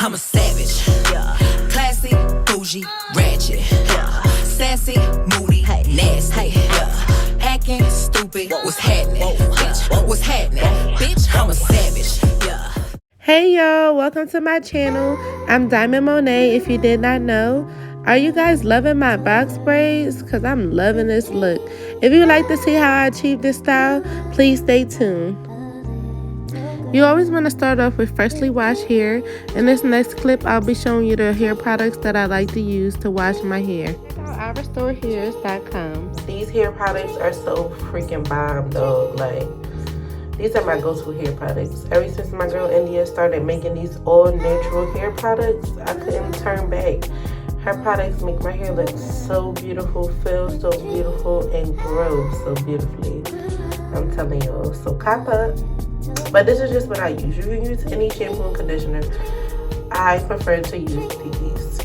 I'm a savage. Yeah. Classy, bougie, ratchet. Yeah. Sassy, moody, nasty. Yeah. Acting stupid. What's happening? Bitch, what's happening? Bitch, I'm a savage. Yeah. Hey y'all, welcome to my channel. I'm Diamond Monet, if you did not know. Are you guys loving my box braids? Because I'm loving this look. If you would like to see how I achieve this style, please stay tuned. You always want to start off with freshly washed hair. In this next clip, I'll be showing you the hair products that I like to use to wash my hair. iRestoreHairs.com. These hair products are so freaking bomb though. Like, these are my go-to hair products. Ever since my girl India started making these all natural hair products, I couldn't turn back. Her products make my hair look so beautiful, feel so beautiful, and grow so beautifully. I'm telling y'all, so cop up. But this is just what I use. You can use any shampoo and conditioner. I prefer to use these.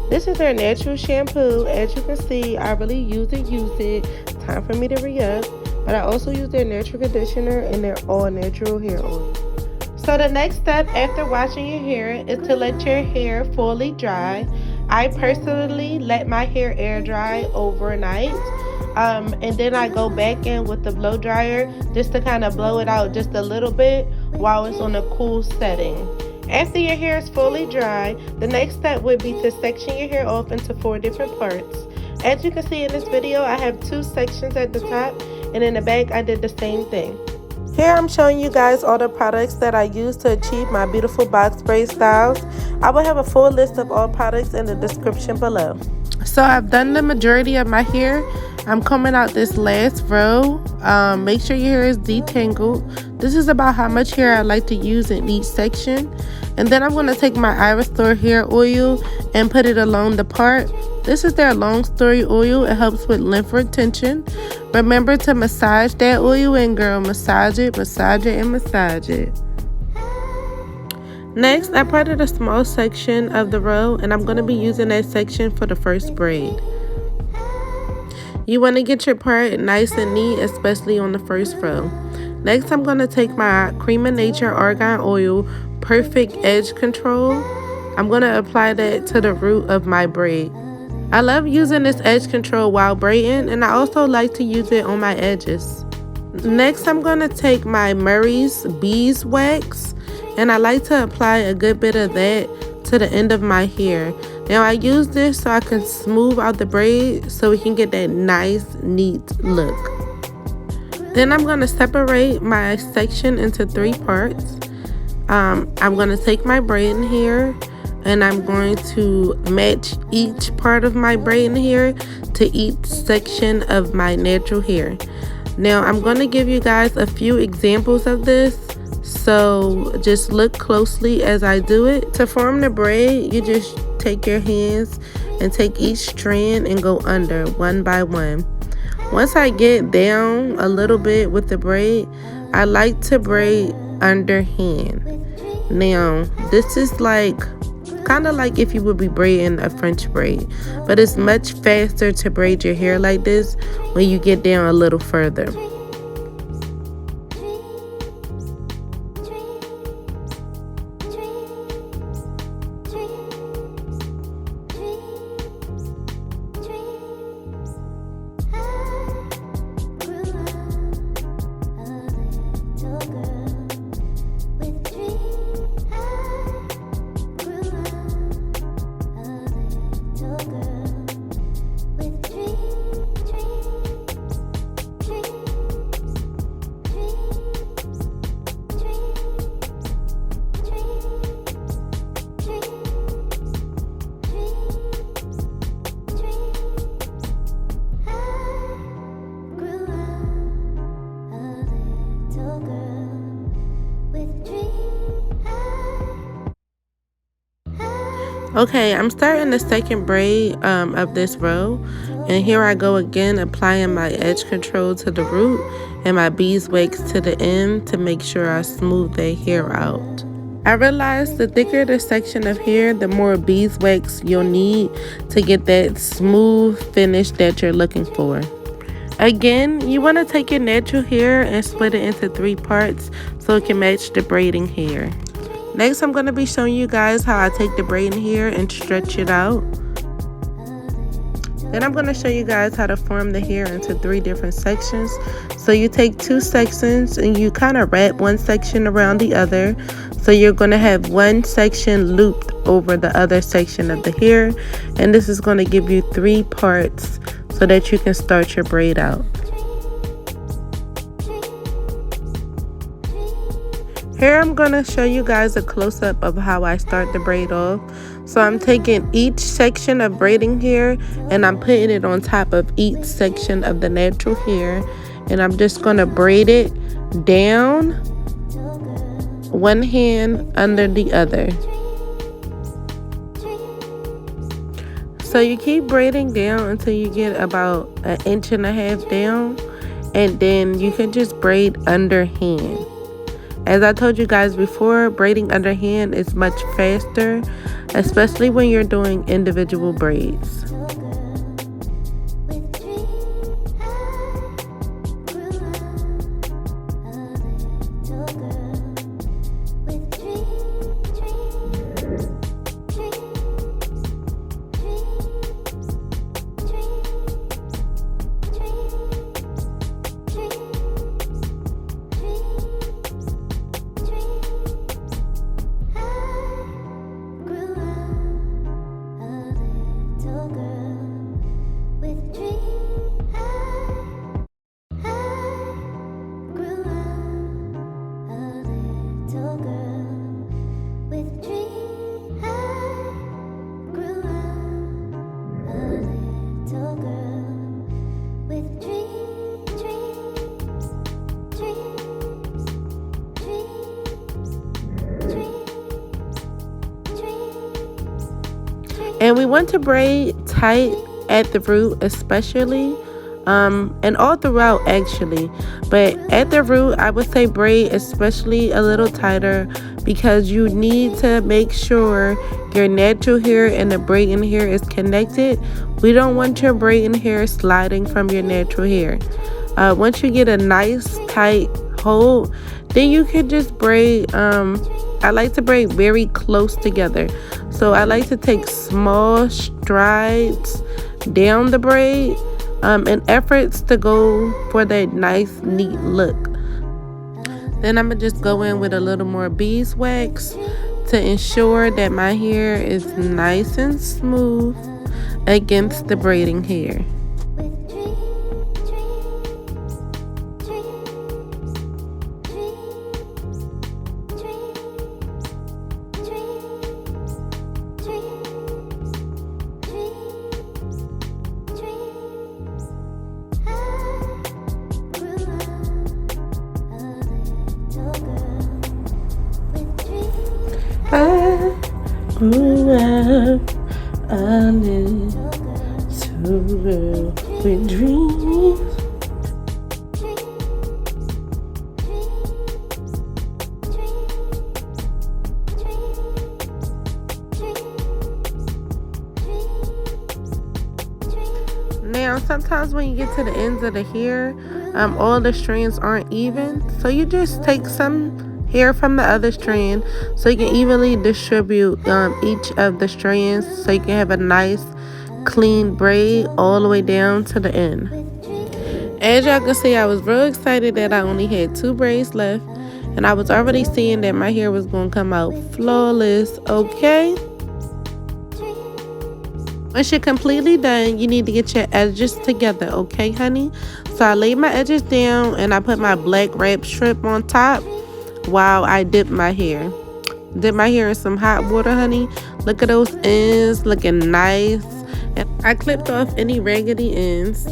This is their natural shampoo. As you can see, I really use it. Time for me to re-up. But I also use their natural conditioner and their all natural hair oil. So the next step after washing your hair is to let your hair fully dry. I personally let my hair air dry overnight. And then I go back in with the blow dryer just to kind of blow it out just a little bit while it's on a cool setting. After your hair is fully dry, the next step would be to section your hair off into 4 different parts. As you can see in this video, I have 2 sections at the top, and in the back I did the same thing. Here I'm showing you guys all the products that I use to achieve my beautiful box braid styles. I will have a full list of all products in the description below. So I've done the majority of my hair. I'm combing out this last row. Make sure your hair is detangled. This is about how much hair I like to use in each section. And then I'm going to take my iRestore hair oil and put it along the part. This is their long story oil. It helps with length retention. Remember to massage that oil in, girl. Massage it, and massage it. Next, I parted a small section of the row, and I'm going to be using that section for the first braid. You want to get your part nice and neat, especially on the first row. Next, I'm going to take my Cream of Nature Argan Oil Perfect Edge Control. I'm going to apply that to the root of my braid. I love using this edge control while braiding, and I also like to use it on my edges. Next, I'm going to take my Murray's Beeswax, and I like to apply a good bit of that to the end of my hair. Now I use this so I can smooth out the braid so we can get that nice, neat look. Then I'm going to separate my section into 3 parts. I'm going to take my braid in here, and I'm going to match each part of my braid in here to each section of my natural hair. Now I'm going to give you guys a few examples of this, so just look closely as I do it. To form the braid, you just take your hands and take each strand and go under one by one. Once I get down a little bit with the braid, I like to braid underhand. Now this is like kind of like if you would be braiding a French braid, but it's much faster to braid your hair like this when you get down a little further. Okay, I'm starting the second braid of this row, and here I go again, applying my edge control to the root and my beeswax to the end to make sure I smooth the hair out. I realized the thicker the section of hair, the more beeswax you'll need to get that smooth finish that you're looking for. Again, you want to take your natural hair and split it into 3 parts so it can match the braiding hair. Next, I'm going to be showing you guys how I take the braid in here and stretch it out. Then I'm going to show you guys how to form the hair into 3 different sections. So you take 2 sections and you kind of wrap one section around the other. So you're going to have one section looped over the other section of the hair. And this is going to give you 3 parts so that you can start your braid out. Here I'm going to show you guys a close-up of how I start the braid off. So I'm taking each section of braiding hair and I'm putting it on top of each section of the natural hair. And I'm just going to braid it down, one hand under the other. So you keep braiding down until you get about 1.5 inches down. And then you can just braid underhand. As I told you guys before, braiding underhand is much faster, especially when you're doing individual braids. And we want to braid tight at the root especially, and all throughout actually. But at the root, I would say braid especially a little tighter because you need to make sure your natural hair and the braiding hair is connected. We don't want your braiding hair sliding from your natural hair. Once you get a nice tight hold, then you can just braid. I like to braid very close together. So I like to take small strides down the braid in efforts to go for that nice neat look. Then I'm gonna just go in with a little more beeswax to ensure that my hair is nice and smooth against the braiding hair. I grew up a little girl with dreams. Now, sometimes when you get to the ends of the hair, all the strands aren't even. So you just take some hair from the other strand so you can evenly distribute each of the strands so you can have a nice clean braid all the way down to the end. As y'all can see, I was real excited that I only had 2 braids left, and I was already seeing that my hair was going to come out flawless. Okay, once you're completely done, you need to get your edges together, okay honey? So I laid my edges down and I put my black wrap strip on top while I dip my hair. Dip my hair in some hot water, honey. Look at those ends looking nice. And I clipped off any raggedy ends.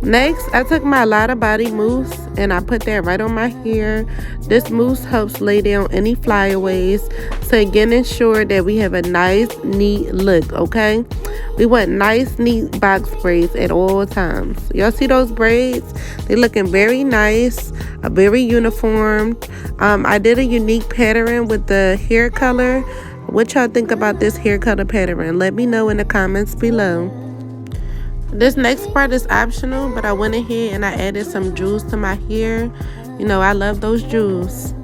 Next, I took my Lotta body mousse and I put that right on my hair. This mousse helps lay down any flyaways to again ensure that we have a nice, neat look, okay? We want nice, neat box braids at all times. Y'all see those braids? They're looking very nice, very uniform. I did a unique pattern with the hair color. What y'all think about this hair color pattern? Let me know in the comments below. This next part is optional, but I went ahead and I added some jewels to my hair. You know, I love those jewels.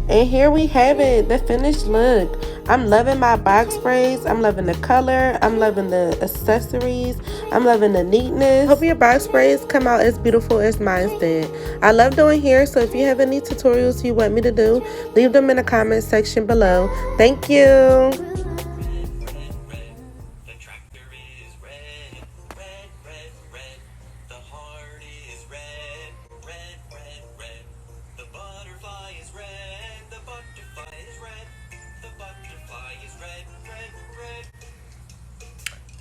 And here we have it, the finished look. I'm loving my box braids. I'm loving the color. I'm loving the accessories. I'm loving the neatness. Hope your box braids come out as beautiful as mine did. I love doing hair, so if you have any tutorials you want me to do, leave them in the comment section below. Thank you.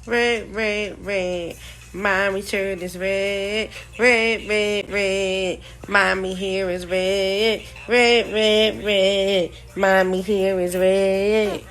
Red, red, red. Mommy shirt is red. Red, red, red. Mommy hair is red. Red, red, red. Mommy hair is red.